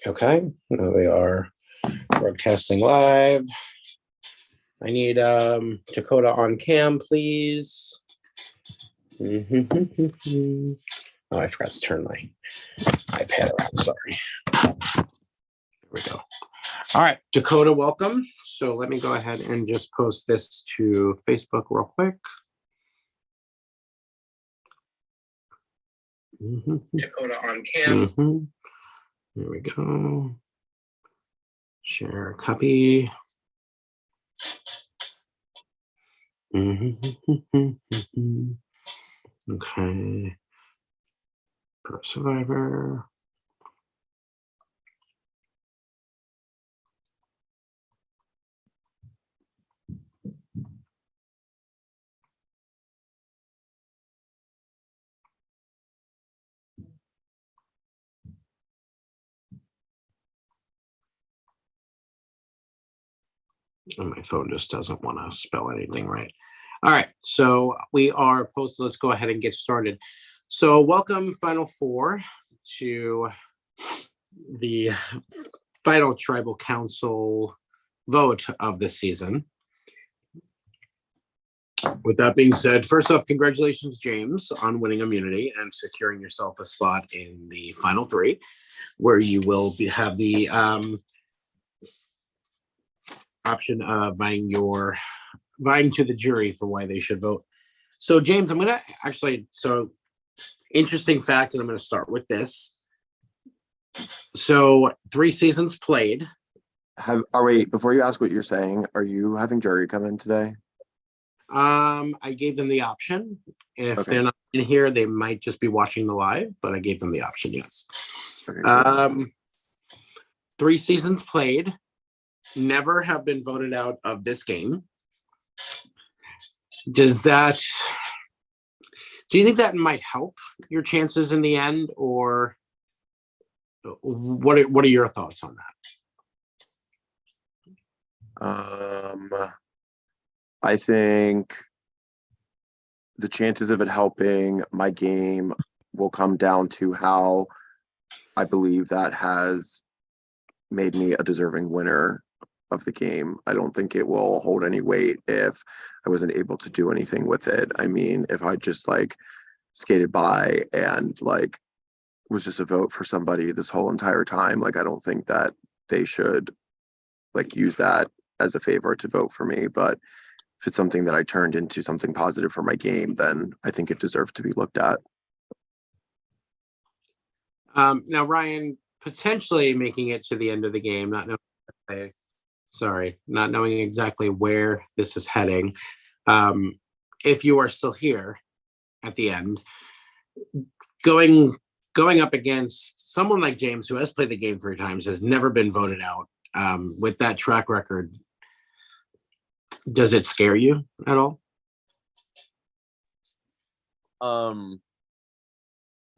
Okay, now we are broadcasting live. I need Dakota on cam, please. Oh, I forgot to turn my iPad around. Sorry. Here we go. All right, Dakota, welcome. So let me go ahead and just post this to Facebook real quick. Dakota on cam. Here we go. Share copy. Okay. Pro Survivor. And my phone just doesn't want to spell anything right. All right, so we are posted. Let's go ahead and get started. So welcome, Final Four, to the final Tribal Council vote of the season. With that being said, first off, congratulations, James, on winning immunity and securing yourself a spot in the final three, where you will have the option of vying to the jury for why they should vote. So James, I'm gonna interesting fact, and I'm gonna start with this. So 3 seasons played. Before you ask what you're saying, are you having jury come in today? I gave them the option. If they're not in here, they might just be watching the live, but I gave them the option, yes. Okay, cool. 3 seasons played. Never have been voted out of this game. Do you think that might help your chances in the end, or what are your thoughts on that? I think the chances of it helping my game will come down to how I believe that has made me a deserving winner of the game. I don't think it will hold any weight if I wasn't able to do anything with it. I mean, if I just skated by and was just a vote for somebody this whole entire time, I don't think that they should use that as a favor to vote for me. But if it's something that I turned into something positive for my game, then I think it deserves to be looked at. Now, Ryan, potentially making it to the end of the game, not knowing exactly where this is heading. If you are still here at the end, going up against someone like James, who has played the game 3 times, has never been voted out, with that track record, does it scare you at all?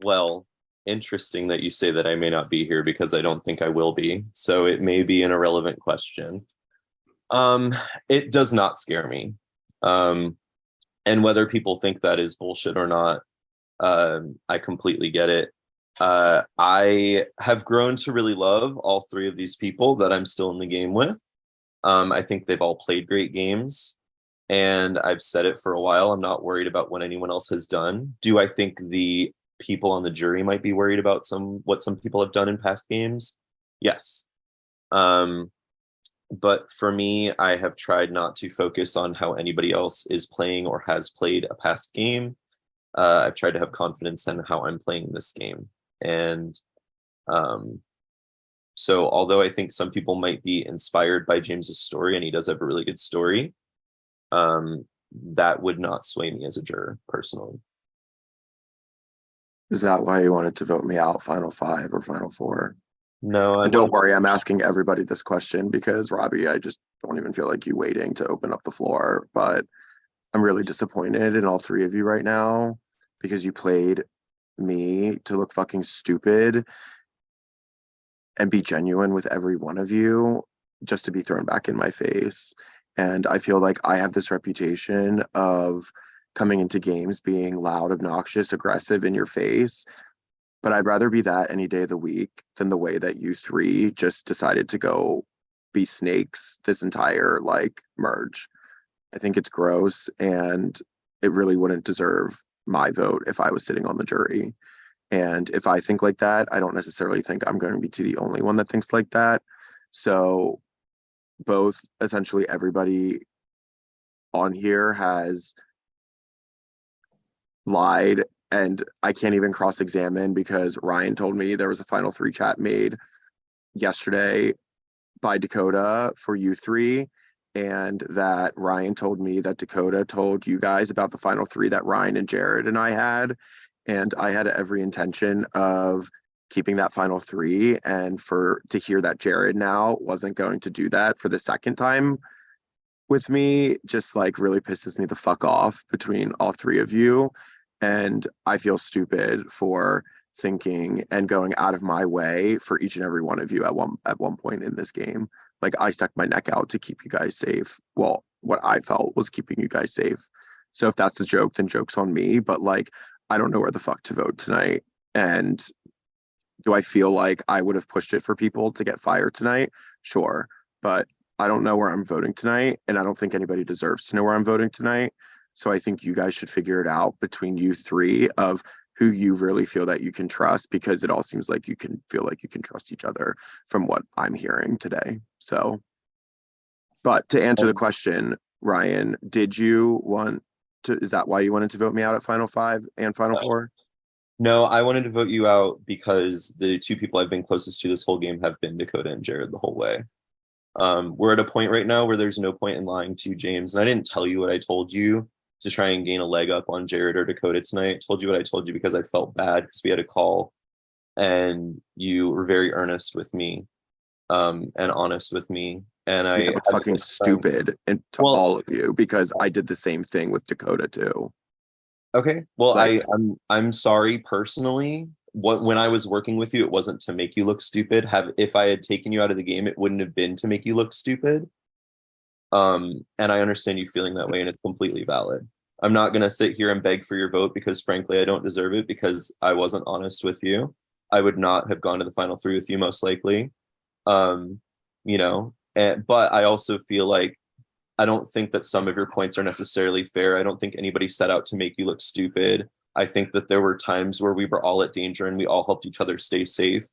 Well, interesting that you say that I may not be here, because I don't think I will be. So it may be an irrelevant question. It does not scare me. And whether people think that is bullshit or not, I completely get it. I have grown to really love all 3 of these people that I'm still in the game with. I think they've all played great games, and I've said it for a while. I'm not worried about what anyone else has done. Do I think the people on the jury might be worried about what some people have done in past games? Yes. But for me, I have tried not to focus on how anybody else is playing or has played a past game. I've tried to have confidence in how I'm playing this game. And so although I think some people might be inspired by James's story, and he does have a really good story, that would not sway me as a juror personally. Is that why you wanted to vote me out Final 5 or Final 4? No, and don't worry, I'm asking everybody this question because, Robbie, I just don't even feel like you waiting to open up the floor. But I'm really disappointed in all 3 of you right now, because you played me to look fucking stupid and be genuine with every one of you just to be thrown back in my face. And I feel like I have this reputation of coming into games being loud, obnoxious, aggressive in your face. but I'd rather be that any day of the week than the way that you three just decided to go be snakes this entire like merge. I think it's gross and it really wouldn't deserve my vote if I was sitting on the jury. And if I think like that, I don't necessarily think I'm going to be the only one that thinks like that. So both essentially everybody on here has lied, and I can't even cross-examine because Ryan told me there was a final three chat made yesterday by Dakota for you three, and that Ryan told me that Dakota told you guys about the final three that Ryan and Jared and I had, and I had every intention of keeping that final three, and for to hear that Jared now wasn't going to do that for the second time with me just like really pisses me the fuck off between all three of you. And I feel stupid for thinking and going out of my way for each and every one of you at one point in this game. Like I stuck my neck out to keep you guys safe. Well, what I felt was keeping you guys safe. So if that's the joke, then joke's on me. But like, I don't know where the fuck to vote tonight. And do I feel like I would have pushed it for people to get fired tonight? Sure. But I don't know where I'm voting tonight. And I don't think anybody deserves to know where I'm voting tonight. So I think you guys should figure it out between you three of who you really feel that you can trust, because it all seems like you can feel like you can trust each other from what I'm hearing today. So, but to answer the question, Ryan, did you want to, is that why you wanted to vote me out at Final Five and Final Four? No, I wanted to vote you out because the two people I've been closest to this whole game have been Dakota and Jared the whole way. We're at a point right now where there's no point in lying to James. And I didn't tell you what I told you to try and gain a leg up on Jared or Dakota tonight. I told you what I told you because I felt bad because we had a call and you were very earnest with me and honest with me. And I was fucking stupid and to all of you because I did the same thing with Dakota too. Okay. Well, Like, I'm sorry personally. When I was working with you, it wasn't to make you look stupid. If I had taken you out of the game, it wouldn't have been to make you look stupid. And I understand you feeling that way, and it's completely valid. I'm not gonna sit here and beg for your vote because frankly, I don't deserve it because I wasn't honest with you. I would not have gone to the final three with you most likely. You know, but I also feel like I don't think that some of your points are necessarily fair. I don't think anybody set out to make you look stupid. I think that there were times where we were all at danger and we all helped each other stay safe.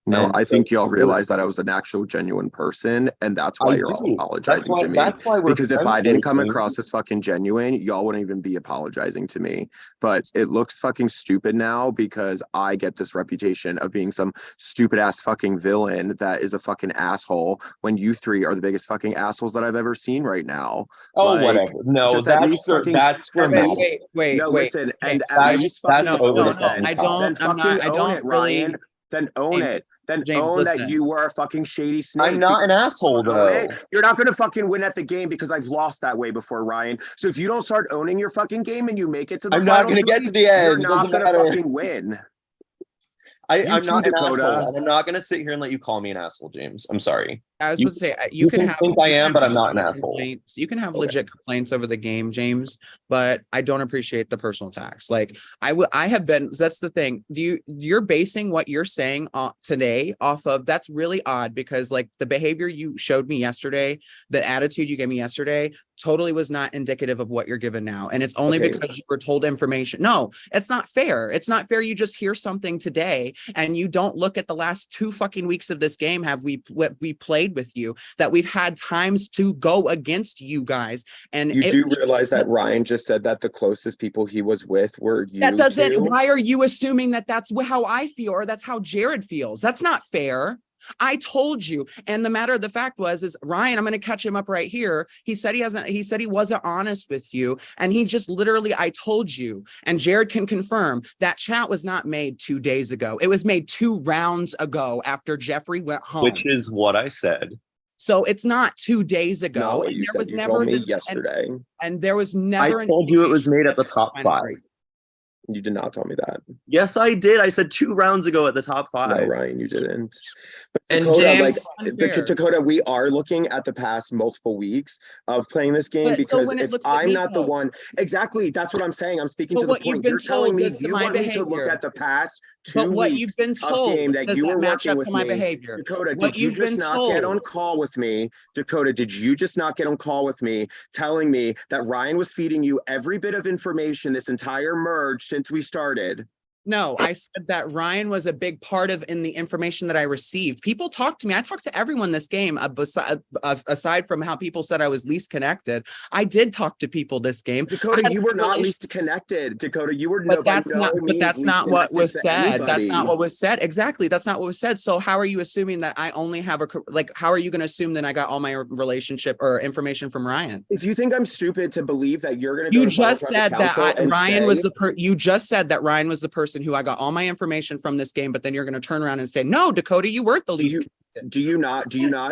No, I think y'all realize that I was an actual genuine person, and that's why you're all apologizing to me. That's why because if I didn't come across as fucking genuine, y'all wouldn't even be apologizing to me. But it looks fucking stupid now because I get this reputation of being some stupid ass fucking villain that is a fucking asshole when you three are the biggest fucking assholes that I've ever seen right now. Oh, like, whatever. No, that's for wait. No, listen, and that's fucking over the no, I don't. I'm not. I don't really. Ryan. Then own it. Then James, own listen. that you were a fucking shady snake. I'm not an asshole though. You're not going to fucking win at the game because I've lost that way before, Ryan. So if you don't start owning your fucking game and you make it to the I'm not going to get to the end. You're not going to fucking win. I'm not an asshole, and I'm not going to sit here and let you call me an asshole, James. I'm sorry. I was supposed to say you can have. Think I am, but I'm not an asshole. You can have legit complaints over the game, James, but I don't appreciate the personal attacks. Like I have been. That's the thing. You're basing what you're saying today off of. That's really odd because like the behavior you showed me yesterday, the attitude you gave me yesterday, totally was not indicative of what you're given now, and it's only because you were told information. No, it's not fair. It's not fair. You just hear something today and you don't look at the last 2 fucking weeks of this game. Have we played with you that we've had times to go against you guys? And you do realize that Ryan just said that the closest people he was with were you. That doesn't. two? Why are you assuming that that's how I feel or that's how Jared feels? That's not fair. I told you. And the matter of the fact is Ryan, I'm going to catch him up right here. He said he wasn't honest with you. And he just literally, I told you, and Jared can confirm that chat was not made 2 days ago. It was made 2 rounds ago after Jeffrey went home. Which is what I said. So it's not 2 days ago. And there was never this yesterday. And there was never. I told you it was made at the top 5. You did not tell me that. Yes, I did. I said 2 rounds ago at the top 5. No, Ryan, you didn't. But And Dakota, like James, unfair. Dakota, we are looking at the past multiple weeks of playing this game But so because when it if looks at I'm me, not the though- one, exactly, that's what I'm saying. I'm speaking But to the what you've point. been You're telling told me is to you my want me to look behavior. at the past But 2 what you've weeks been of told, game that does you that were match working up with to my me. behavior? Dakota, What did you you've just been not get on told. call with me? Dakota, did you just not get on call with me telling me that Ryan was feeding you every bit of information this entire merge since we started? No, I said that Ryan was a big part of in the information that I received. People talked to me. I talked to everyone this game, aside from how people said I was least connected. I did talk to people this game. Dakota, you were not least connected. Dakota, you were But by that's no not, but means that's least not what connected was to said. That's not anybody. what was said. Exactly. That's not what was said. So how are you assuming that I only have like, how are you going to assume that I got all my relationship or information from Ryan? If you think I'm stupid to believe that you're going to You go to Final just Tribal said that Council and Ryan was say, you just said that Ryan was the person who I got all my information from this game, but then you're going to turn around and say, no, Dakota, you weren't the least. do you not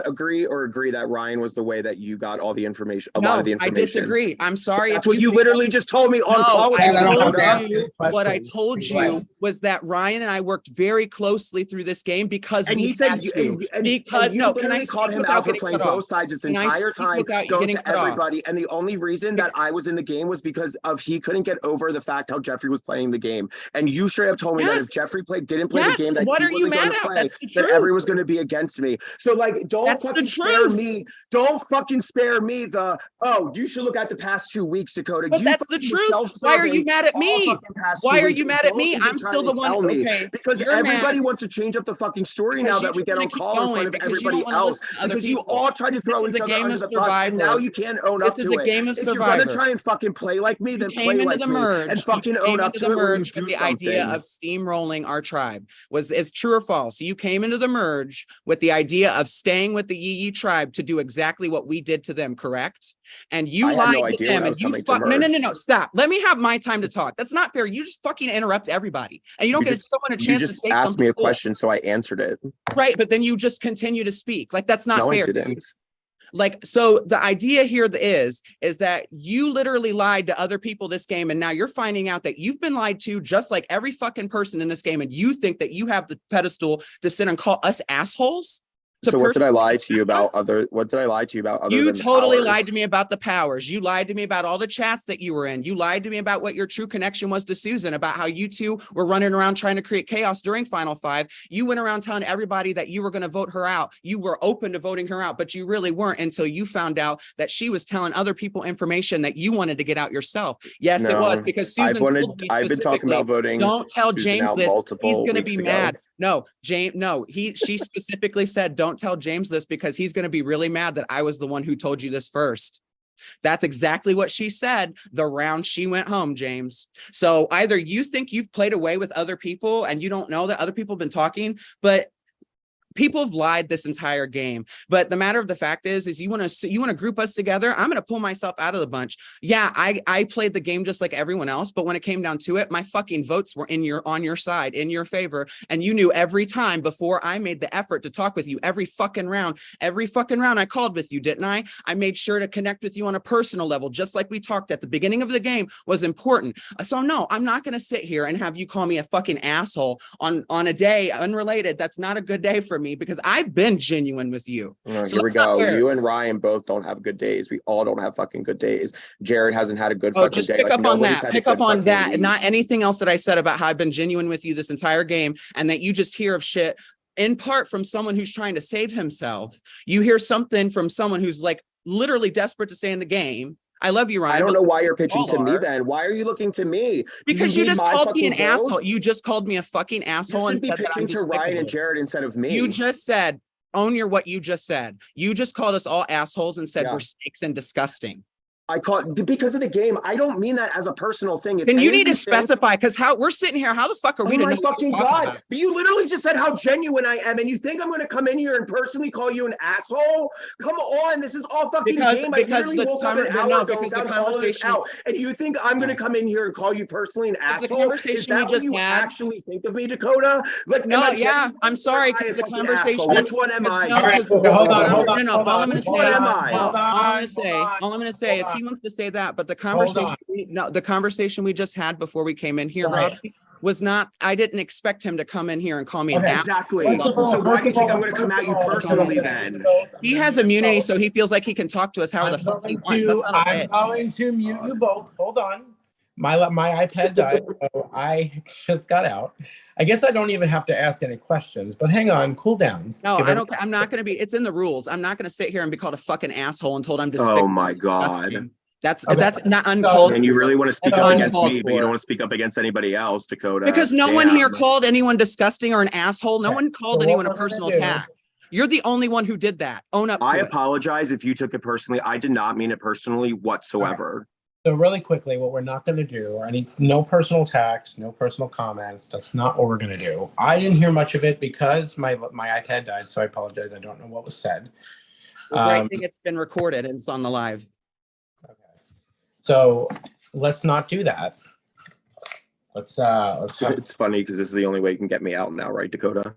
agree that Ryan was the way that you got all the information, a lot of the I information? disagree. I'm sorry. That's what you literally just told me on call with I don't have to Dakota. ask you What I questions. told Go ahead. you was that Ryan and I worked very closely through this game because And we he said had you, to. and Because you no, can I literally called speak him without out for getting playing cut off? both sides this Can I entire speak time, without going getting to cut off? everybody. And the only reason that I was in the game was because of he couldn't get over the fact how Jeffrey was playing the game. And you straight up told me that if Yes. Jeffrey didn't play the Yes. game, that What he are you wasn't going mad to at? play, That's the that truth. everyone was going to be against me. So like, don't That's the fucking spare truth. me. Don't fucking spare me the, oh, you should look at the past 2 weeks, Dakota. But You that's the fucking were truth. Why are you self-serving mad at all me? fucking past Why 2 are weeks. you mad Don't at me? even I'm try still to the one. tell me. Okay. Because You're everybody mad. wants to change up the fucking story Because now that we you're get gonna on keep call in going front of because you everybody don't want to else. listen to other Because you people. all try to throw This is each a other game under of the bus, and now Survivor. you can't own This up is to a it. game of If you're gonna Survivor. try and fucking play like me, then You came play into like the me merge. and fucking You own came up into to the it, or you merge do with the idea something. of steamrolling our tribe. It's true or false? You came into the merge with the idea of staying with the Yee tribe to do exactly what we did to them, correct? And you I had lied no to idea when them I and was you coming to no, merge. stop. Let me have my time to talk. That's not fair. You just fucking interrupt everybody and you don't get someone a You chance to just say asked me a something. question, so I answered it. Right, but then you just continue to speak. Like that's not No, I fair. didn't. Like, so the idea here is that you literally lied to other people this game. And now you're finding out that you've been lied to just like every fucking person in this game. And you think that you have the pedestal to sit and call us assholes? So what did I lie to you about what did I lie to you about other You than the totally powers? lied to me about the powers. You lied to me about all the chats that you were in. You lied to me about what your true connection was to Susan, about how you two were running around trying to create chaos during Final Five. You went around telling everybody that you were going to vote her out. You were open to voting her out, but you really weren't until you found out that she was telling other people information that you wanted to get out yourself. Yes, it was because Susan told me I've been talking about voting. Don't tell Susan James out this. He's multiple going to be weeks ago. mad. No, James, no, she specifically said, don't tell James this because he's going to be really mad that I was the one who told you this first. That's exactly what she said the round she went home, James. So either you think you've played away with other people and you don't know that other people have been talking, but people have lied this entire game. But the matter of the fact is you want to group us together. I'm going to pull myself out of the bunch. Yeah, I played the game just like everyone else, but when it came down to it, my fucking votes were on your side, in your favor. And you knew every time before I made the effort to talk with you, every fucking round I called with you, didn't I? I made sure to connect with you on a personal level, just like we talked at the beginning of the game was important. So no, I'm not going to sit here and have you call me a fucking asshole on a day unrelated. That's not a good day for me because I've been genuine with you. Oh, So here we that's not go. fair. You and Ryan both don't have good days. We all don't have fucking good days. Jared hasn't had a good Oh, fucking just day. pick Like, up on nobody's that. had a Pick good up on fucking that, week. and not anything else that I said about how I've been genuine with you this entire game, and that you just hear of shit in part from someone who's trying to save himself. You hear something from someone who's like literally desperate to stay in the game. I love you, Ryan. I don't know why you're pitching all to me are. then. Why are you looking to me? Because you need just my called me an fucking vote? asshole. You just called me a fucking You asshole and should be said that I'm pitching to Ryan and despicable. Jared instead of me. You just said, own what you just said. You just called us all assholes and said Yeah. we're snakes and disgusting. I caught because of the game. I don't mean that as a personal thing. If Then any you of need to these things- specify, because how we're sitting here, how the fuck are we Oh to my know what fucking you're talking God. about? But you literally just said how genuine I am, and you think I'm going to come in here and personally call you an asshole? Come on, this is all fucking game. I literally woke up an hour ago and found all of this out, and you think I'm going to come in here and call you personally an It's the asshole? Is conversation we that what just you had. actually think of me, Dakota? Like, No, am I yeah, genuine I'm or sorry, am I because a the fucking conversation. asshole? Which one am I? No, All right, because- hold on, no, hold on, no, no, hold all on, I'm gonna hold say, on, all I'm gonna say, hold all I'm gonna say is on. he wants to say that, but the Hold conversation, no, the conversation we just had before we came in here, Right. Robbie, was not, I didn't expect him to come in here and call me an Okay, ass. Exactly. First of all- So why do you think I'm first gonna come at you of all, personally then? He has immunity, so he feels like he can talk to us however the fuck he wants. That's not okay. I'm going to mute you both. Hold on. My iPad died, so I just got out. I guess I don't even have to ask any questions, but hang on, cool down. No, Give I don't. I'm not going to be. It's in the rules. I'm not going to sit here and be called a fucking asshole and told I'm Oh despicable. my and God. disgusting. That's Okay. that's not uncalled. And you really want to speak That's up against uncalled me, but you for. don't want to speak up against anybody else, Dakota. Because no one here Damn. called anyone disgusting or an asshole. No Okay, one called so anyone what a we're gonna personal do- attack. You're the only one who did that. Own up to I it. apologize if you took it personally. I did not mean it personally whatsoever. So really quickly, what we're not going to do, no personal attacks, no personal comments. That's not what we're going to do. I didn't hear much of it because my iPad died, so I apologize. I don't know what was said. The great thing, it's been recorded and it's on the live. Okay. So let's not do that. Let's have It's funny because this is the only way you can get me out now, right, Dakota?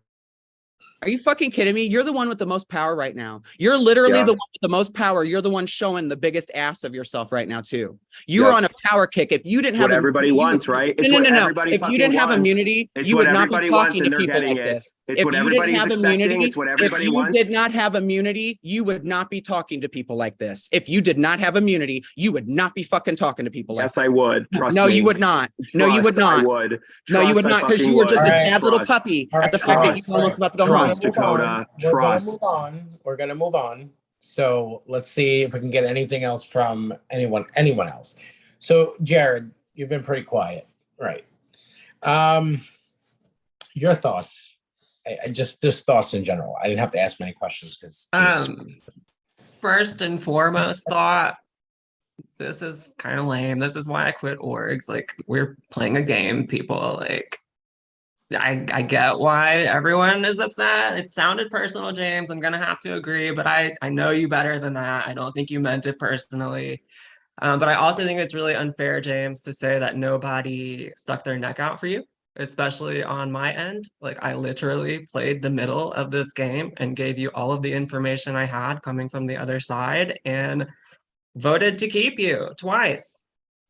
Are you fucking kidding me? You're the one with the most power right now. You're literally Yeah. the one with the most power. You're the one showing the biggest ass of yourself right now too. You're Yep. on a power kick. If you didn't It's have what everybody immunity, wants, right? It's no, what no, no. everybody If you fucking didn't have wants. immunity, It's you what would not be everybody wants, talking to and they're people getting like it. this. It's If what you didn't everybody's have expecting. immunity, It's what if everybody you wants. did not have immunity, you would not be talking to people like this. If you did not have immunity, you would not be fucking talking to people like Yes, this. I would. Trust No, me. you would not. No, you would Trust, I not. would. No, you Trust, would I not, because fucking you were just would. a Alright. sad little Trust. puppy at the fact that you Trust. were almost about to go Trust, home. Dakota. Trust. We're gonna move on. So let's see if we can get anything else from anyone else. So Jared, you've been pretty quiet, right? Your thoughts. I just thoughts in general. I didn't have to ask many questions because First and foremost thought, this is kind of lame. This is why I quit orgs. Like, we're playing a game, people. Like, I get why everyone is upset. It sounded personal, James. I'm gonna have to agree, but I know you better than that. I don't think you meant it personally. But I also think it's really unfair, James, to say that nobody stuck their neck out for you, especially on my end. Like, I literally played the middle of this game and gave you all of the information I had coming from the other side and voted to keep you twice.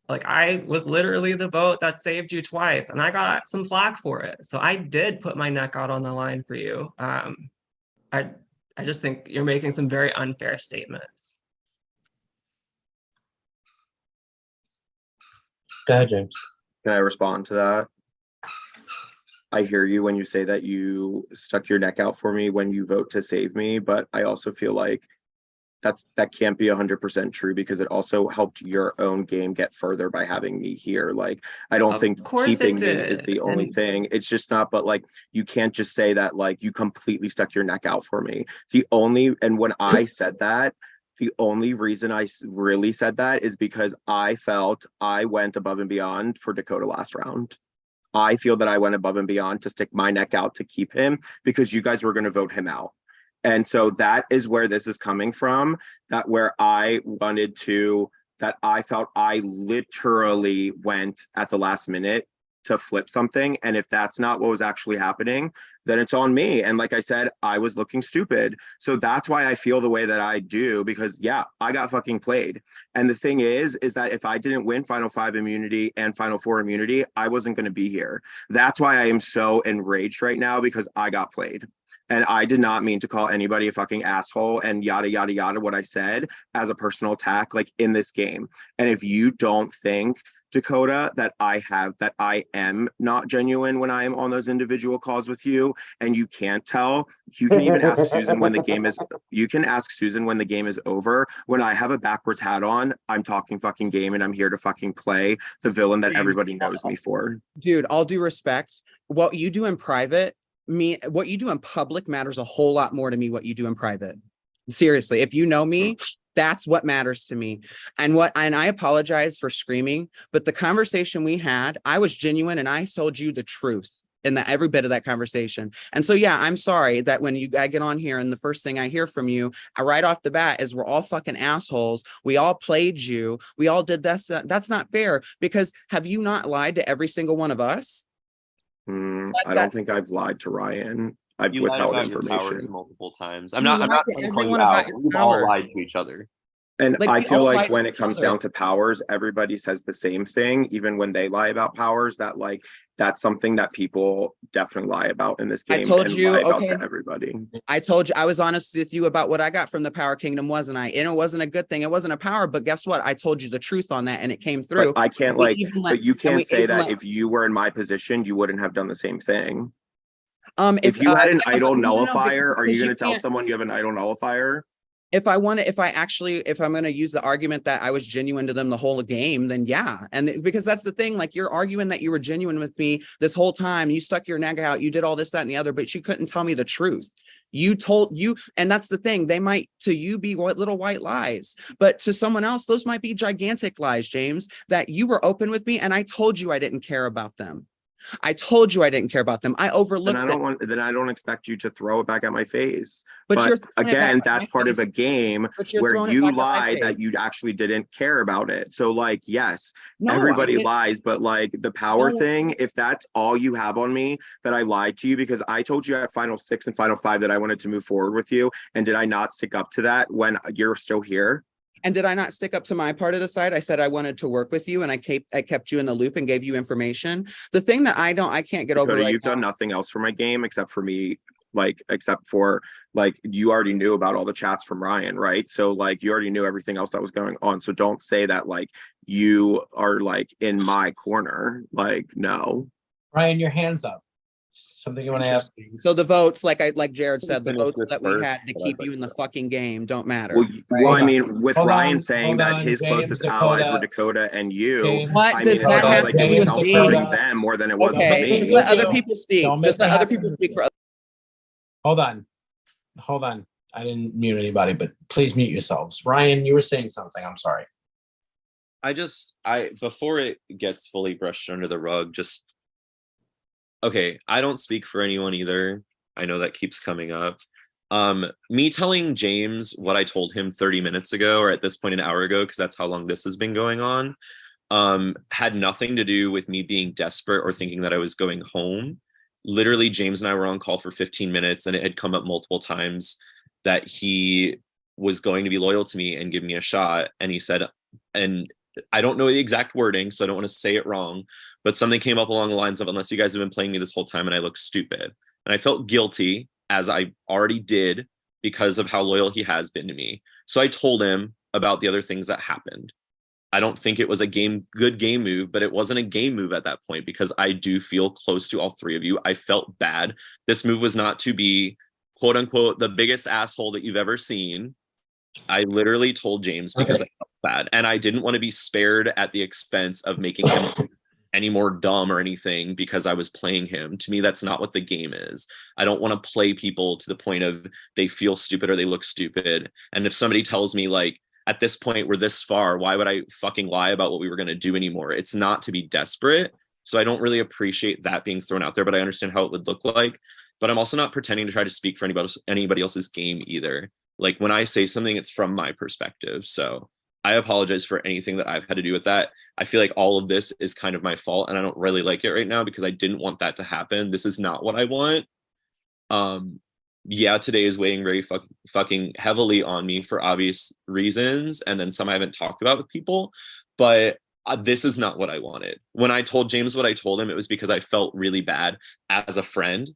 Like, I was literally the vote that saved you twice, and I got some flack for it. So I did put my neck out on the line for you. I just think you're making some very unfair statements. go ahead, James. Can I respond to that? I hear you when you say that you stuck your neck out for me when you vote to save me, but I also feel like that can't be 100% true because it also helped your own game get further by having me here. Like, I don't Of think course it keeping me is did, the only and- thing. It's just not, but like, you can't just say that like you completely stuck your neck out for me. And when I said that, the only reason I really said that is because I felt I went above and beyond for Dakota last round. I feel that I went above and beyond to stick my neck out to keep him because you guys were going to vote him out. And so that is where this is coming from, that I felt I literally went at the last minute to flip something. And if that's not what was actually happening, then it's on me. And like I said, I was looking stupid. So that's why I feel the way that I do, because yeah, I got fucking played. And the thing is that if I didn't win Final 5 immunity and Final 4 immunity, I wasn't going to be here. That's why I am so enraged right now, because I got played. And I did not mean to call anybody a fucking asshole and yada, yada, yada, what I said as a personal attack, like in this game. And if you don't think, Dakota, that I am not genuine when I am on those individual calls with you, and you can't tell, you can even ask Susan when the game is, over. When I have a backwards hat on, I'm talking fucking game and I'm here to fucking play the villain that everybody knows me for. Dude, all due respect, what you do in private, what you do in public matters a whole lot more to me what you do in private. Seriously, if you know me, that's what matters to me. And I apologize for screaming, but the conversation we had, I was genuine and I told you the truth in every bit of that conversation. And so, yeah, I'm sorry that when I get on here and the first thing I hear from you right off the bat is we're all fucking assholes. We all played you. We all did this. That's not fair, because have you not lied to every single one of us? I don't think I've lied to Ryan. I've You lied withheld about your powers information. multiple times. You I'm not lied to trying to call everyone you about out. your We've all powers. lied to each other. And Like, I we feel all lie like to when it each comes other. down to powers, everybody says the same thing, even when they lie about powers, that like that's something that people definitely lie about in this I game told and you, lie about okay. to everybody. I told you I was honest with you about what I got from the Power Kingdom, wasn't I? And it wasn't a good thing. It wasn't a power, but guess what? I told you the truth on that, and it came But through. I can't We like, even let, but you and we can't say even that let. if you were in my position, you wouldn't have done the same thing. If If you had an yeah, but idle no, nullifier, are you because you going to tell can't. someone you have an idle nullifier? If I want to, if I'm going to use the argument that I was genuine to them the whole game, then yeah. And because that's the thing, like you're arguing that you were genuine with me this whole time. You stuck your neck out, you did all this, that, and the other, but you couldn't tell me the truth. You told you, and that's the thing. They might to you be what little white lies, but to someone else, those might be gigantic lies, James, that you were open with me and I told you I didn't care about them. I told you I didn't care about them. I Then overlooked I them, don't want, then I don't expect you to throw it back at my face. but But you're throwing it back again, at my that's part of face. a game But you're where throwing it you back at my lied face. that you actually didn't care about it. So like, yes, No, I everybody didn't. lies, but like the power No. thing, if that's all you have on me, that I lied to you because I told you at final 6 and final 5 that I wanted to move forward with you. And did I not stick up to that when you're still here? And did I not stick up to my part of the side? I said I wanted to work with you and I kept you in the loop and gave you information. The thing that I can't get over Dakota, right you've done now. nothing else for my game except for me, like except for like you already knew about all the chats from Ryan, right? So like you already knew everything else that was going on. So don't say that like you are like in my corner. Like no. Ryan, your hands up. Something you want to ask? So the votes, like Jared Let me said, the finish votes this that we first, had to but I'd keep like you in the to- fucking game don't matter. Well, well, Hold I on. mean, with Hold Ryan on, saying hold that on. his James, closest allies were Dakota. Dakota and you, James, What I does mean, it that sounds have like to it do was with self-serving me? them more than it was Okay, me. just let other Don't people speak. make Just let me other have to people mute speak you. for other. Hold on. Hold on. I didn't mute anybody, but please mute yourselves. Ryan, you were saying something. I'm sorry. I before it gets fully brushed under the rug, just okay, I don't speak for anyone either. I know that keeps coming up. Me telling James what I told him 30 minutes ago, or at this point an hour ago, because that's how long this has been going on, had nothing to do with me being desperate or thinking that I was going home. Literally, James and I were on call for 15 minutes, and it had come up multiple times that he was going to be loyal to me and give me a shot. And he said, and I don't know the exact wording, so I don't want to say it wrong, but something came up along the lines of, unless you guys have been playing me this whole time and I look stupid. And I felt guilty, as I already did, because of how loyal he has been to me. So I told him about the other things that happened. I don't think it was a good game move, but it wasn't a game move at that point because I do feel close to all three of you. I felt bad. This move was not to be, quote unquote, the biggest asshole that you've ever seen. I literally told James because I felt bad, and I didn't want to be spared at the expense of making him any more dumb or anything because I was playing him. To me, that's not what the game is. I don't want to play people to the point of they feel stupid or they look stupid. And if somebody tells me like, at this point, we're this far, why would I fucking lie about what we were going to do anymore? It's not to be desperate. So I don't really appreciate that being thrown out there, but I understand how it would look like. But I'm also not pretending to try to speak for anybody else's game either. Like when I say something, it's from my perspective. So I apologize for anything that I've had to do with that. I feel like all of this is kind of my fault, and I don't really like it right now because I didn't want that to happen. This is not what I want. Yeah, today is weighing very fucking heavily on me for obvious reasons, and then some I haven't talked about with people, but this is not what I wanted. When I told James what I told him, it was because I felt really bad as a friend,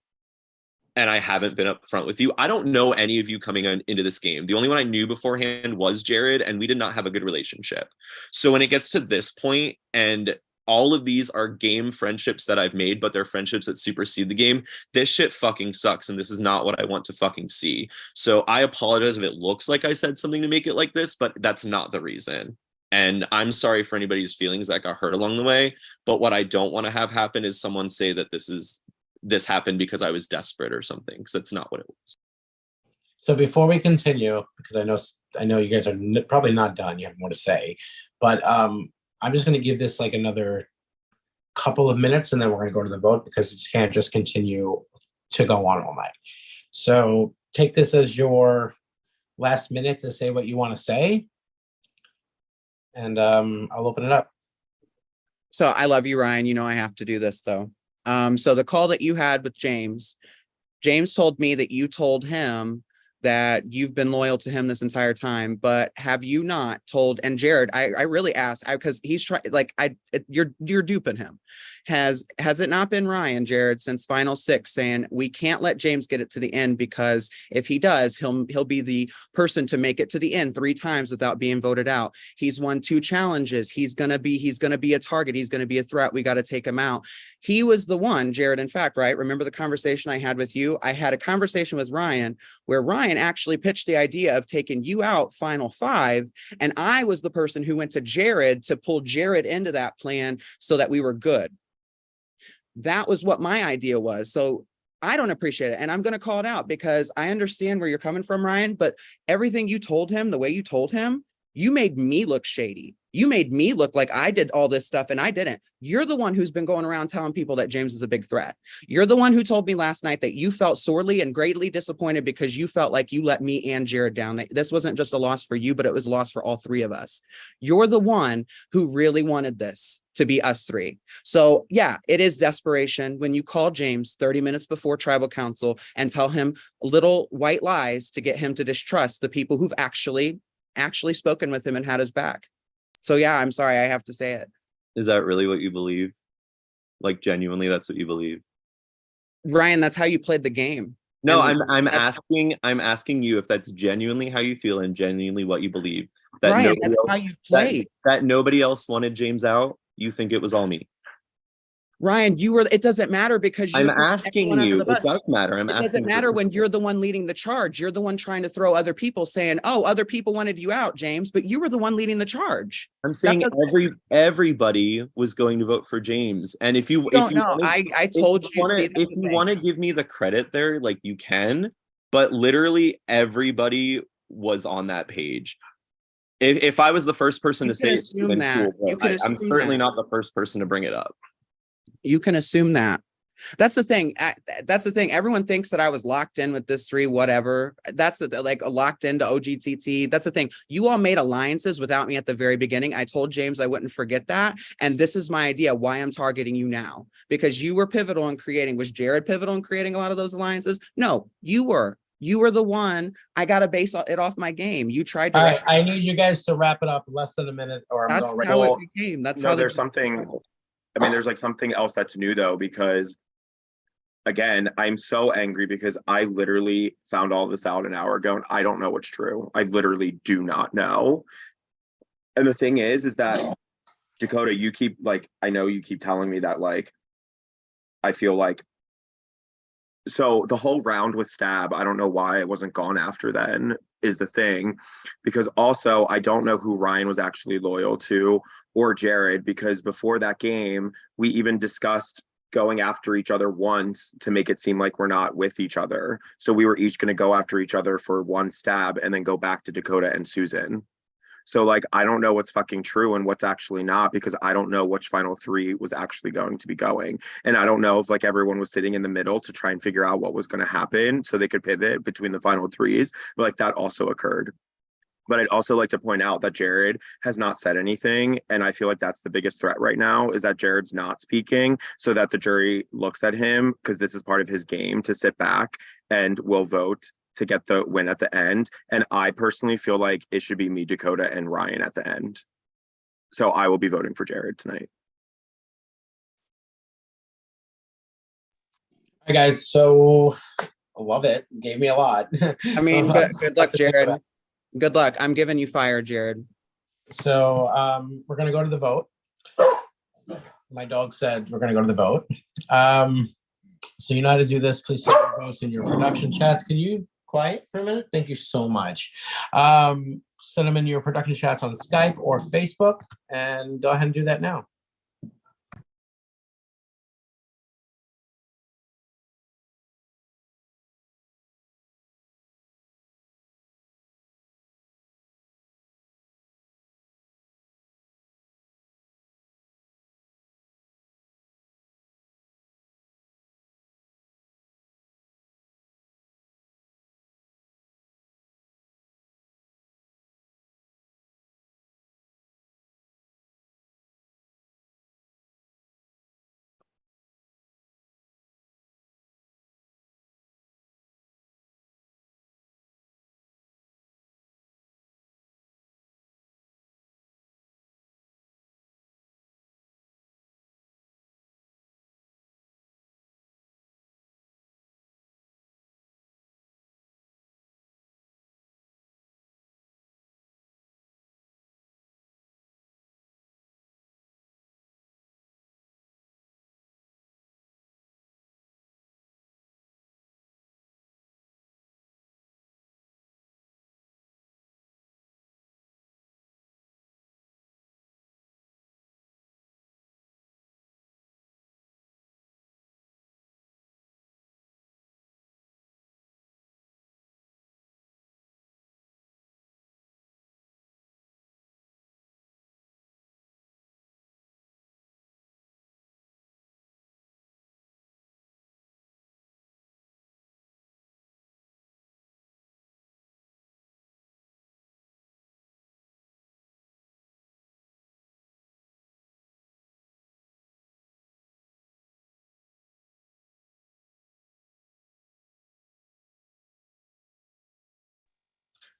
and I haven't been upfront with you. I don't know any of you coming into this game. The only one I knew beforehand was Jared, and we did not have a good relationship. So when it gets to this point, and all of these are game friendships that I've made, but they're friendships that supersede the game, this shit fucking sucks, and this is not what I want to fucking see. So I apologize if it looks like I said something to make it like this, but that's not the reason. And I'm sorry for anybody's feelings that got hurt along the way. But what I don't want to have happen is someone say that this happened because I was desperate or something, because that's not what it was. So before we continue, because I know you guys are probably not done, you have more to say, but I'm just going to give this like another couple of minutes, and then we're going to go to the vote because it can't just continue to go on all night. So take this as your last minute to say what you want to say, and I'll open it up. So I love you, Ryan. You know I have to do this though. So the call that you had with James told me that you told him that you've been loyal to him this entire time, but have you not told, and Jared, I really asked, because he's trying, like, you're duping him. Has it not been Ryan, Jared, since final six saying we can't let James get it to the end, because if he does, he'll be the person to make it to the end 3 times without being voted out. He's won 2 challenges. He's gonna be a target. He's gonna be a threat. We got to take him out. He was the one, Jared, in fact, right? Remember the conversation I had with you? I had a conversation with Ryan where Ryan actually pitched the idea of taking you out final 5. And I was the person who went to Jared to pull Jared into that plan so that we were good. That was what my idea was. So I don't appreciate it. And I'm going to call it out because I understand where you're coming from, Ryan, but everything you told him, the way you told him, you made me look shady. You made me look like I did all this stuff and I didn't. You're the one who's been going around telling people that James is a big threat. You're the one who told me last night that you felt sorely and greatly disappointed because you felt like you let me and Jared down. That this wasn't just a loss for you, but it was a loss for all 3 of us. You're the one who really wanted this to be us 3. So yeah, it is desperation when you call James 30 minutes before tribal council and tell him little white lies to get him to distrust the people who've actually spoken with him and had his back. So yeah, I'm sorry, I have to say it. Is that really what you believe? Like genuinely, that's what you believe? Ryan, that's how you played the game. No, And I'm asking you if that's genuinely how you feel and genuinely what you believe. That Ryan, nobody that's else, how you played. that nobody else wanted James out. You think it was all me? Ryan, it doesn't matter because I'm you're throwing asking everyone under you. the It bus. does matter. I'm It asking. doesn't matter when you're the one leading the charge. You're the one trying to throw other people saying, oh, other people wanted you out, James, but you were the one leading the charge. I'm saying everybody was going to vote for James, and if you don't know. I told you. If you want to give me the credit there, like you can, but literally everybody was on that page. If I was the first person to say it, then cool, but I'm certainly not the first person to bring it up. You can assume that. That's the thing. Everyone thinks that I was locked in with this 3, whatever. That's like locked into OGTT. That's the thing. You all made alliances without me at the very beginning. I told James I wouldn't forget that. And this is my idea why I'm targeting you now, because you were pivotal in creating. Was Jared pivotal in creating a lot of those alliances? No, you were. You were the one. I got to base it off my game. You tried to. All right, I need you guys to wrap it up in less than a minute, or I'm That's going how Well, it became. That's No, how there's something, I mean, there's like something else that's new though, because again, I'm so angry because I literally found all this out an hour ago and I don't know what's true. I literally do not know. And the thing is that Dakota, you keep like, I know you keep telling me that like, I feel like, so the whole round with Stab, I don't know why it wasn't gone after then is the thing, because also I don't know who Ryan was actually loyal to or Jared, because before that game, we even discussed going after each other once to make it seem like we're not with each other. So we were each going to go after each other for one stab and then go back to Dakota and Susan. So like, I don't know what's fucking true and what's actually not, because I don't know which final 3 was actually going to be going. And I don't know if like everyone was sitting in the middle to try and figure out what was going to happen so they could pivot between the final 3s. But like that also occurred. But I'd also like to point out that Jared has not said anything. And I feel like that's the biggest threat right now, is that Jared's not speaking so that the jury looks at him, because this is part of his game, to sit back and will vote to get the win at the end. And I personally feel like it should be me, Dakota, and Ryan at the end. So I will be voting for Jared tonight. Hi guys, so I love it. Gave me a lot. I mean, good luck, Jared. Good luck. I'm giving you fire, Jared. So we're gonna go to the vote. My dog said we're gonna go to the vote. So you know how to do this. Please send your votes in your production chats. Can you quiet for a minute? Thank you so much. Send them in your production chats on Skype or Facebook, and go ahead and do that now.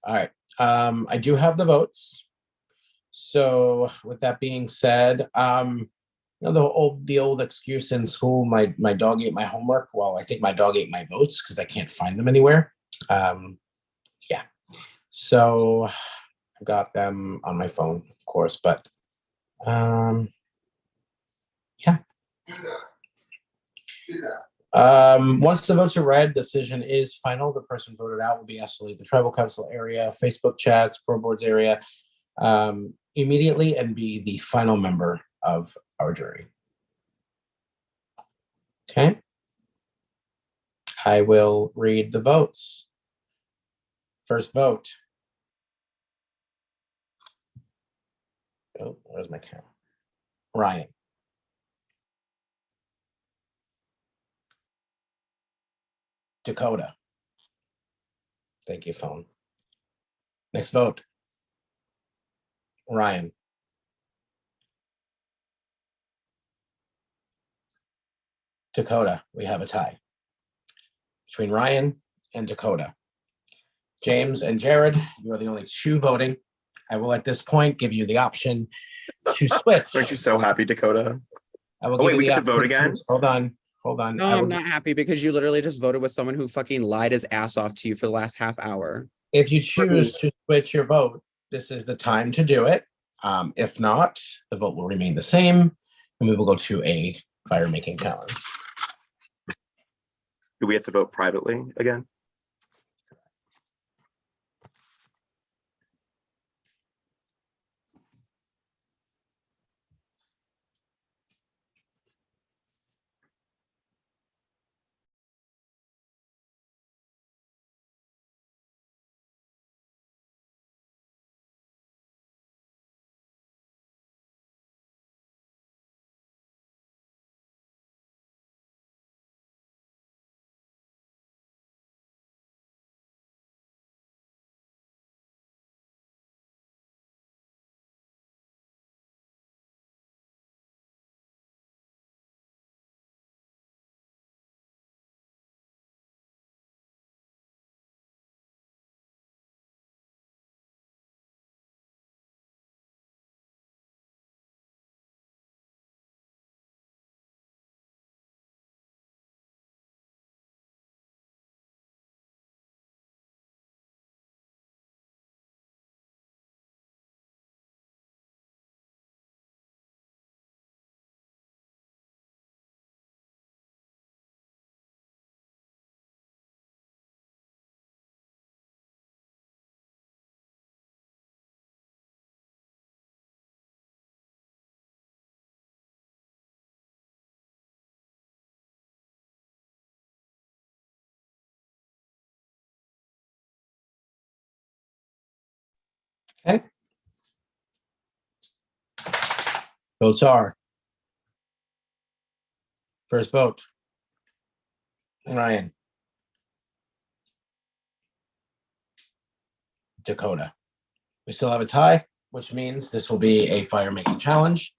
All right. I do have the votes. So with that being said, the old excuse in school, my dog ate my homework. Well, I think my dog ate my votes because I can't find them anywhere. Yeah. So I got them on my phone, of course, but yeah. Once the votes are read, decision is final. The person voted out will be asked to leave the tribal council area, Facebook chats, pro boards area immediately and be the final member of our jury. Okay. I will read the votes. First vote. Oh, where's my camera? Ryan. Dakota. Thank you, phone. Next vote. Ryan. Dakota. We have a tie between Ryan and Dakota. James and Jared, you are the only two voting. I will at this point give you the option to switch. Aren't you so happy, Dakota? I will Oh, wait, give you we the get to vote option again? Hold on. No, I will I'm not happy because you literally just voted with someone who fucking lied his ass off to you for the last half hour. If you choose to switch your vote, this is the time to do it. If not, the vote will remain the same, and we will go to a fire making challenge. Do we have to vote privately again? Okay. Votes are. First vote. Ryan. Dakota. We still have a tie, which means this will be a fire making challenge.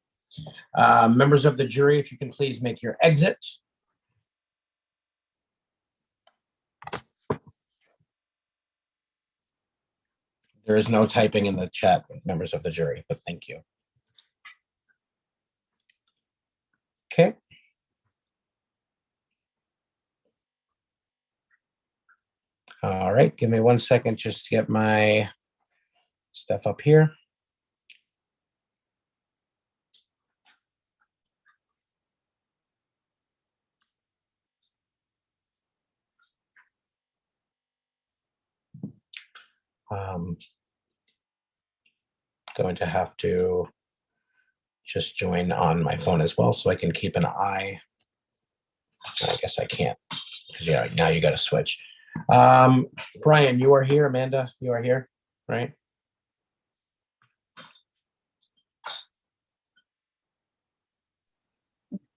Members of the jury, if you can please make your exit. There is no typing in the chat, members of the jury, but thank you. Okay. All right, give me 1 second just to get my stuff up here. Going to have to just join on my phone as well so I can keep an eye. I guess I can't because yeah, now you got to switch. Brian, you are here. Amanda, you are here, right?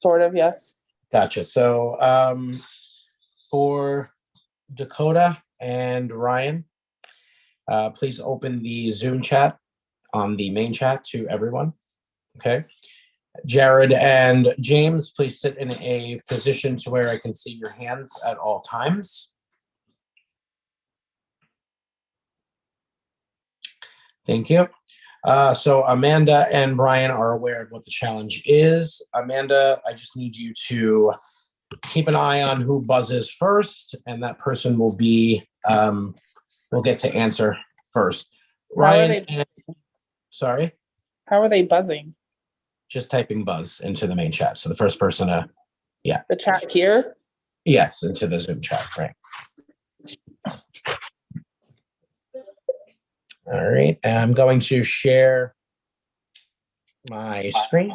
Sort of, yes. Gotcha. So for Dakota and Ryan, please open the Zoom chat on the main chat to everyone. Okay. Jared and James, please sit in a position to where I can see your hands at all times. Thank you. So Amanda and Brian are aware of what the challenge is. Amanda, I just need you to keep an eye on who buzzes first, and that person will get to answer first. How are Ryan, they- sorry, How are they buzzing? just typing buzz into the main chat. So the first person to, The chat here? yes, into the Zoom chat, right? All right, I'm going to share my screen.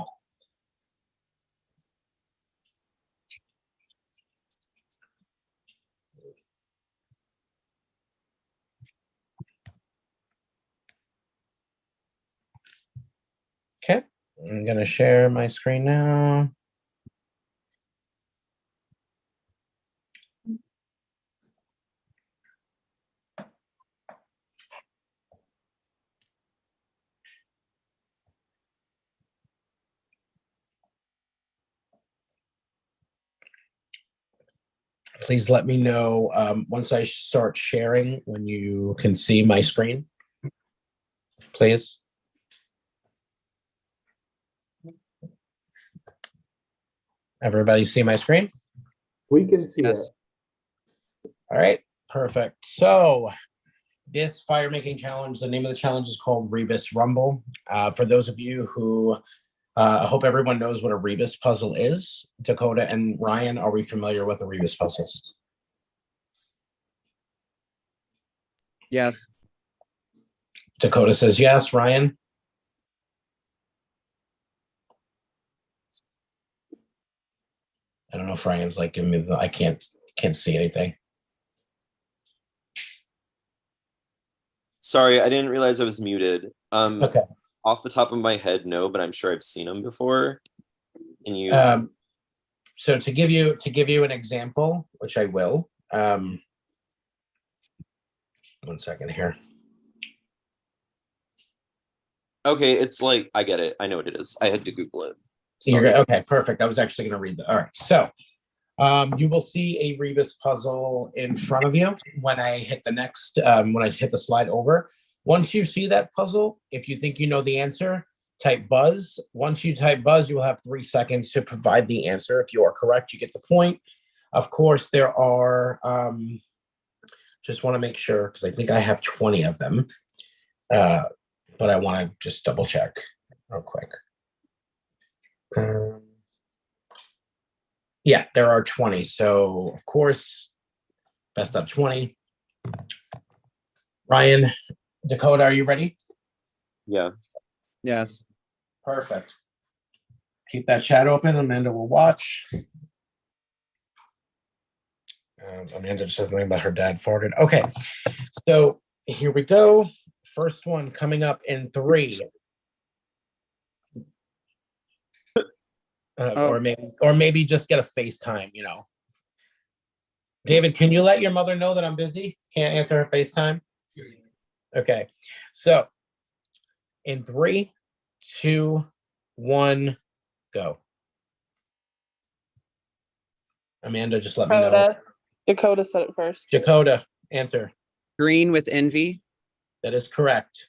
Okay, I'm gonna share my screen now. Please let me know once I start sharing when you can see my screen. Please. Everybody see my screen? We can see Yes. it. All right, perfect. So this fire making challenge, the name of the challenge is called Rebus Rumble. For those of you who, I hope everyone knows what a Rebus puzzle is. Dakota and Ryan, are we familiar with the Rebus puzzles? Yes. Dakota says yes. Ryan? I don't know if Ryan's like giving me the, I can't see anything. Sorry, I didn't realize I was muted. Okay. Off the top of my head, no, but I'm sure I've seen them before. Can you? So to give you an example, which I will, 1 second here. Okay, it's like I get it. I know what it is. I had to Google it. You're Sorry. good. Okay, perfect. I was actually going to read that. All right. So you will see a Rebus puzzle in front of you when I hit the next, when I hit the slide over. Once you see that puzzle, if you think you know the answer, type buzz. Once you type buzz, you will have 3 seconds to provide the answer. If you are correct, you get the point. Of course, there are, just want to make sure, because I think I have 20 of them, but I want to just double check real quick. Yeah, there are 20. So, of course, best of 20. Ryan, Dakota, are you ready? Yeah. Yes. Perfect. Keep that chat open. Amanda will watch. Amanda just says something about her dad farted. Okay, so here we go. First one coming up in 3. Or maybe just get a FaceTime, you know. David, can you let your mother know that I'm busy? Can't answer her FaceTime? Okay. So in 3, 2, 1, go. Amanda, just let me know. Dakota said it first. Dakota, answer. Green with envy. That is correct.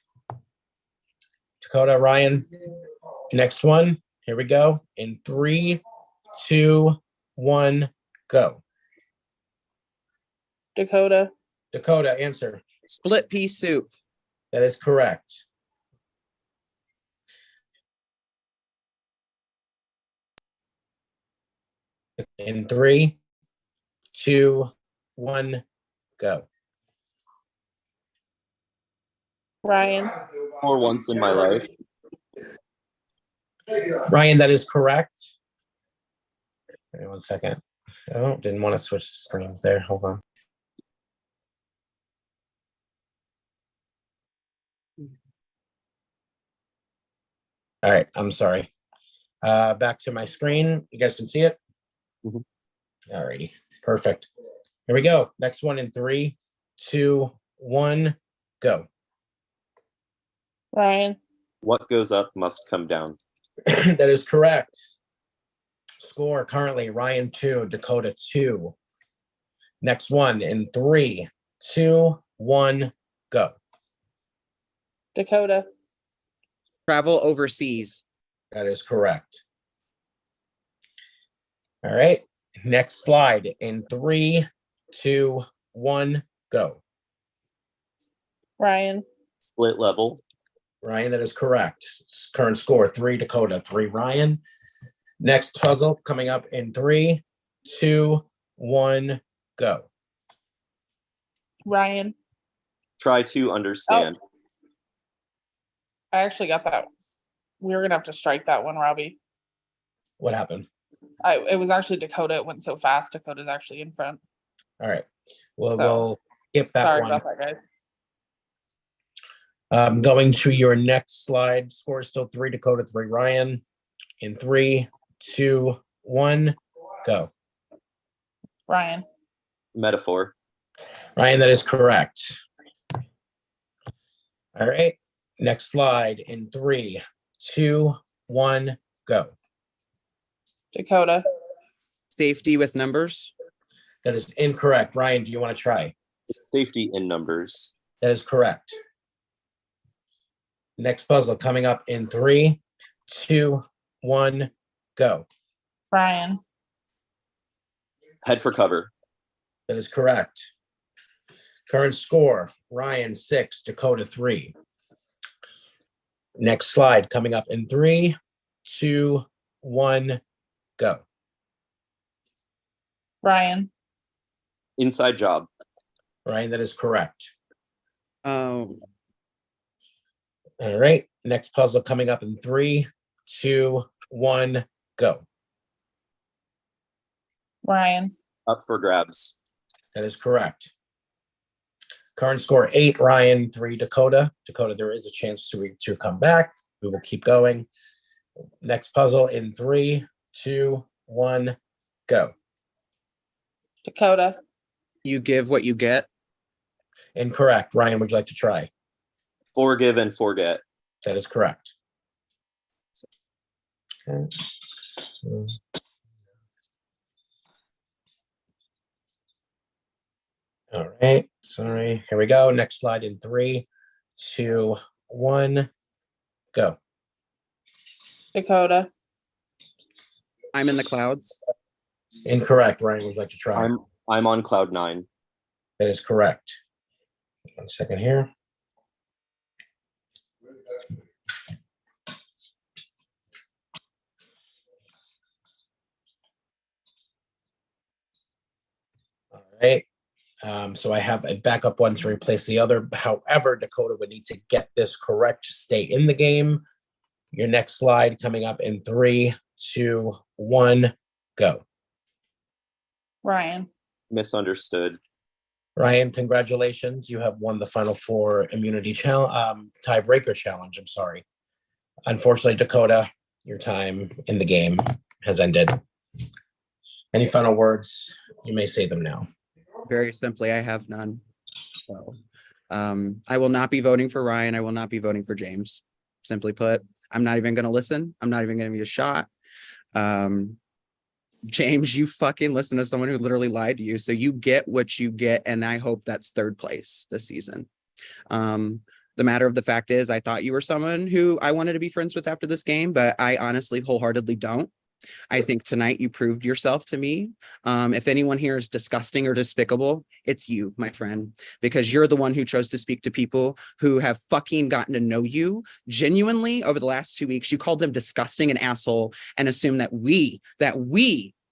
Dakota, Ryan, next one. Here we go. In 3, 2, 1, go. Dakota. Dakota, answer. Split pea soup. That is correct. In 3, 2, 1, go. Ryan. For once in my life. Ryan, that is correct. Wait 1 second. Oh, didn't want to switch screens there. Hold on. All right, I'm sorry. Back to my screen. You guys can see it? Mhm. All righty, perfect. Here we go. Next one in 3, 2, 1, go. Ryan. What goes up must come down. That is correct. Score currently Ryan 2, Dakota 2. Next one in 3, 2, 1, go. Dakota. Travel overseas. That is correct. All right, next slide in 3, 2, 1, go. Ryan. Split level. Ryan, that is correct. Current score 3 Dakota, 3 Ryan. Next puzzle coming up in 3, 2, 1, go. Ryan. Try to understand. I actually got that. We were gonna have to strike that one, Robbie. What happened? It was actually Dakota. It went so fast. Dakota's actually in front. All right. Well, So, we'll skip that Sorry one. about that, guys. Going to your next slide. Score is still 3 Dakota, 3 Ryan. In 3, 2, 1, go. Ryan. Metaphor. Ryan, that is correct. All right. Next slide in 3, 2, 1, go. Dakota. Safety with numbers. That is incorrect. Ryan, do you want to try? It's safety in numbers. That is correct. Next puzzle coming up in 3, 2, 1, go. Ryan. Head for cover. That is correct. Current score, Ryan 6, Dakota 3. Next slide coming up in 3, 2, 1, go. Ryan. Inside job. Ryan, that is correct. Oh, All right. Next puzzle coming up in 3, 2, 1, go. Ryan. Up for grabs. That is correct. Current score 8, Ryan 3, Dakota. Dakota, there is a chance to come back. We will keep going. Next puzzle in 3, 2, 1, go. Dakota. you give what you get. Incorrect. Ryan, would you like to try? Forgive and forget. That is correct. Okay. All right, sorry. Here we go. Next slide in 3, 2, 1, go. Dakota. I'm in the clouds. Incorrect. Ryan, would you like to try? I'm on cloud 9. That is correct. 1 second here. All right. So I have a backup one to replace the other. However, Dakota would need to get this correct to stay in the game. Your next slide coming up in 3, 2, 1, go. Ryan. Misunderstood. Ryan, congratulations. You have won the Final Four immunity challenge, tiebreaker challenge. I'm sorry. Unfortunately, Dakota, your time in the game has ended. Any final words? You may say them now. Very simply, I have none. So, I will not be voting for Ryan. I will not be voting for James. Simply put, I'm not even going to listen. I'm not even going to be a shot. James, you fucking listen to someone who literally lied to you. So you get what you get. And I hope that's third place this season. The matter of the fact is, I thought you were someone who I wanted to be friends with after this game, but I honestly wholeheartedly don't. I think tonight you proved yourself to me. If anyone here is disgusting or despicable, it's you, my friend, because you're the one who chose to speak to people who have fucking gotten to know you genuinely over the last 2 weeks. You called them disgusting and asshole and assumed that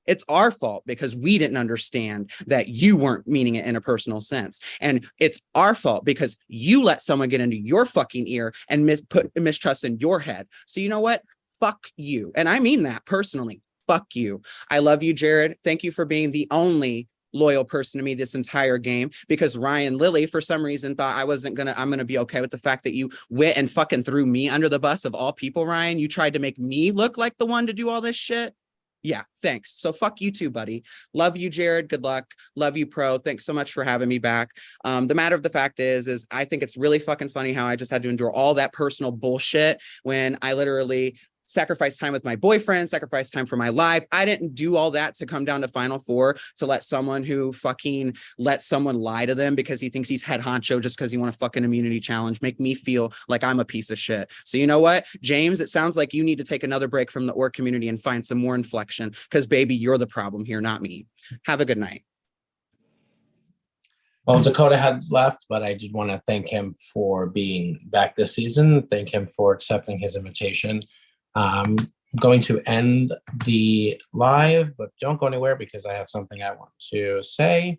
it's our fault because we didn't understand that you weren't meaning it in a personal sense. And it's our fault because you let someone get into your fucking ear and put mistrust in your head. So you know what? Fuck you. And I mean that personally. Fuck you. I love you, Jared. Thank you for being the only loyal person to me this entire game, because Ryan Lilly, for some reason, thought I'm gonna be okay with the fact that you went and fucking threw me under the bus of all people, Ryan. You tried to make me look like the one to do all this shit. Yeah, thanks. So fuck you too, buddy. Love you, Jared. Good luck. Love you, Pro. Thanks so much for having me back. The matter of the fact is I think it's really fucking funny how I just had to endure all that personal bullshit when I literally sacrifice time with my boyfriend, sacrifice time for my life. I didn't do all that to come down to Final Four to let someone who fucking let someone lie to them because he thinks he's head honcho just because he won a fucking immunity challenge make me feel like I'm a piece of shit. So you know what, James, it sounds like you need to take another break from the org community and find some more inflection because baby, you're the problem here, not me. Have a good night. Well, Dakota had left, but I did want to thank him for being back this season. Thank him for accepting his invitation. I'm going to end the live, but don't go anywhere because I have something I want to say.